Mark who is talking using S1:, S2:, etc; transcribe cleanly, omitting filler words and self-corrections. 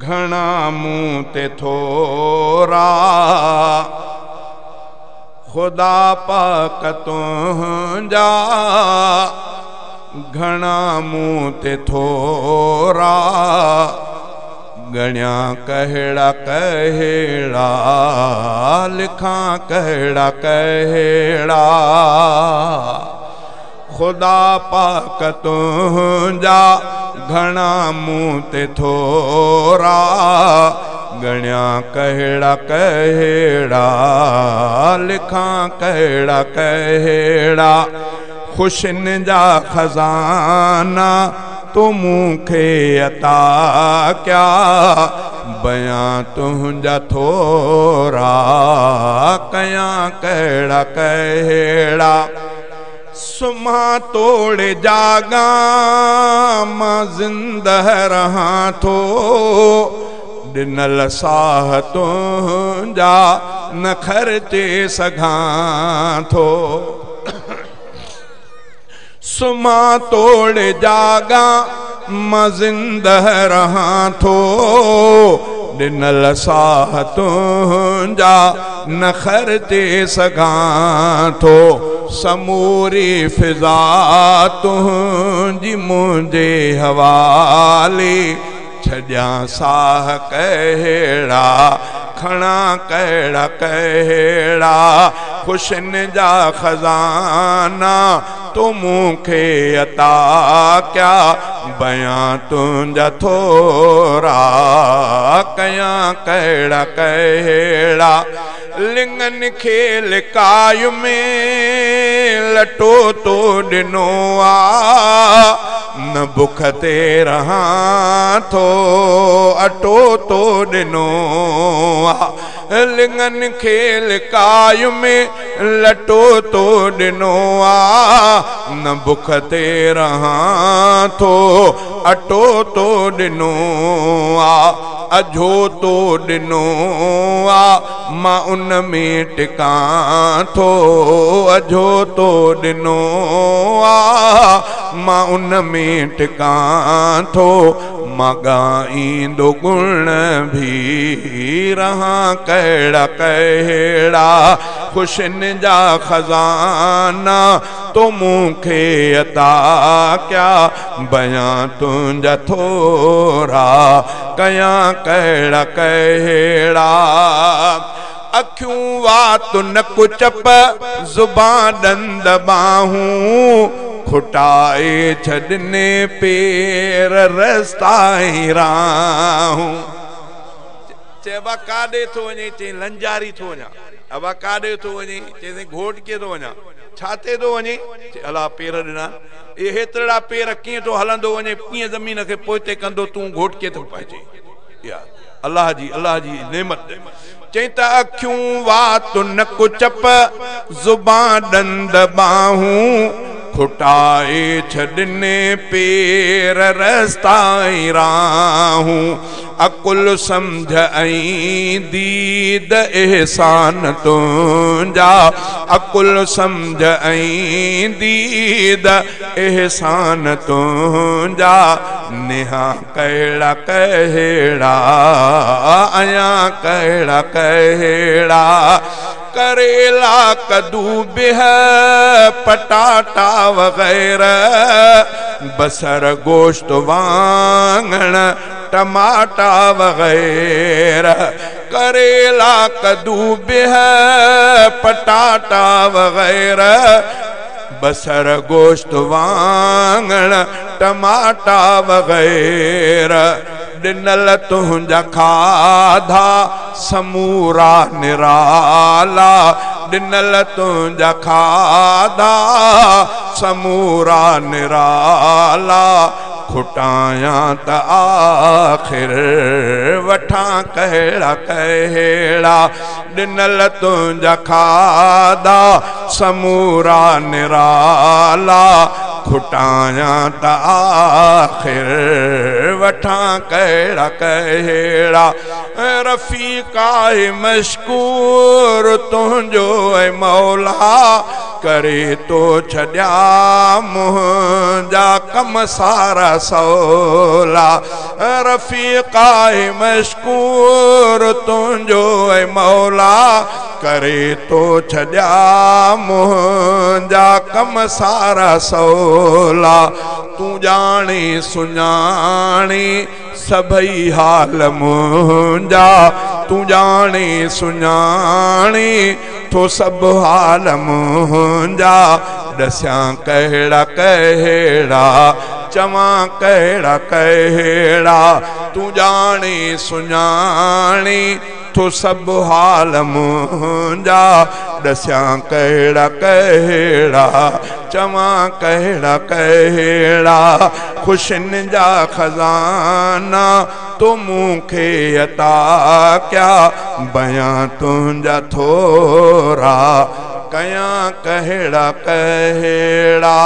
S1: घना मुँह ते थोरा खुदा पाक तुंहिंजा घना मुँह ते थोरा गणिया कहड़ा कहड़ा लिखा कहड़ा कहड़ा खुदा पाक तुंहिंजा घना मुँह ते थोरा गणिया कहड़ा कहड़ा लिखा कहड़ा कहड़ा खुशन जा खजाना तो मूंखे अता क्या बयां तुंहिंजा थोरा कया कहड़ा कहड़ा सुमा तोड़े जागा मां जिंदह रहा थो दिनल साह तुंहिंजा न खर्चे सघां थो सुमा तोड़े जागा मां जिंदह रहा थो दिनल साह तुंहिंजा न खर्चे सघां थो समूरी फिजा तुंहिंजी मुंहिंजे हवाले छॾिया साह कहड़ा खणा कहड़ा कहड़ा खुशन जा खजाना तो मूंखे अता क्या बयां तुंहिंजा थोरा कया कहड़ा कहड़ा लिंगन खेल काय में लटो तो ॾिनो आ न बुख ते रहा थो अटो तो ॾिनो आ लिंगन खेल काय में लटो तो ॾिनो आ न बुख ते रहा थो अटो तो ॾिनो आ अझो तो ॾिनो आ मां उन में टिका थो अझो तो ॾिनो आ मां उन में टिका थो मां ॻाईंदो गुण भी रहा कहड़ा कहड़ा खुशन जा खजाना तो मूंखे अता क्या बयां तुंहिंजा थोरा कया कहड़ा कहड़ा अखियूं वात नक चप ज़ुबान दंद बाहूं खुटाए छॾने पेर रस्ताई राहूं चइबा काॾे थो वञे चई लंजारी थो वञा अबा काॾे थो वञे चई घोट के थो वञा छाते थो वञे अला पेर ॾिना ये हेतिरा पेर कीअं थो हलंदो वञे कीअं ज़मीन खे पोइते कंदो तूं घोट के थो पाइजे या अल्लाह जी नेमत चई त अखियूं वात नक चप ज़ुबान दंद बाहूं खुटाए छॾने पेर रस्ताई राहूं अकुल समझ ऐं दीद एहसान तुंहिंजा अकुल समझ ऐं दीद एहसान तुंहिंजा नेहा कहड़ा कहड़ा आया कहड़ा कहड़ा करेला कद्दू बिह पटाटा वगैरह बसर गोश्त वांगण टमाटा वगैरह करेला कद्दू बिह पटाटा वगैरह बसर गोश्त वांगण टमाटा वगैरह ॾिनल तुंहिंजा खाधा समूरा निराला ॾिनल तुंहिंजा खाधा समूरा निराला खुटाया त आखिर वठा कहड़ा कहड़ा ॾिनल तुंहिंजा खाधा समूरा निराला खुटाया त आखिर वठा कहड़ा कहड़ा रफ़ीक़ा मशकूर तुंहिंजो ऐं मौला करे तो छड्या मुंहिंजा कम सारा सौला रफ़ीक़ा मशकूर तुंहिंजो ऐ मौला करे तो छड्या मुंहिंजा कम सारा सौला तू जाने सुञाणे सभई हाल मुंहिंजा तू जाने सुञाणे तो सब हाल मुंहिंजा दस्यां कहिड़ा कहिड़ा चवां कहिड़ा कहिड़ा तू जाने सुञाणे तो सब हाल मुंहिंजा दस्यां कहिड़ा कहिड़ा चवां कहिड़ा कहिड़ा खुशियुनि जा खज़ाना तो मूंखे अता क्या बयां तुंहिंजा थोरा कयां कहिड़ा कहिड़ा।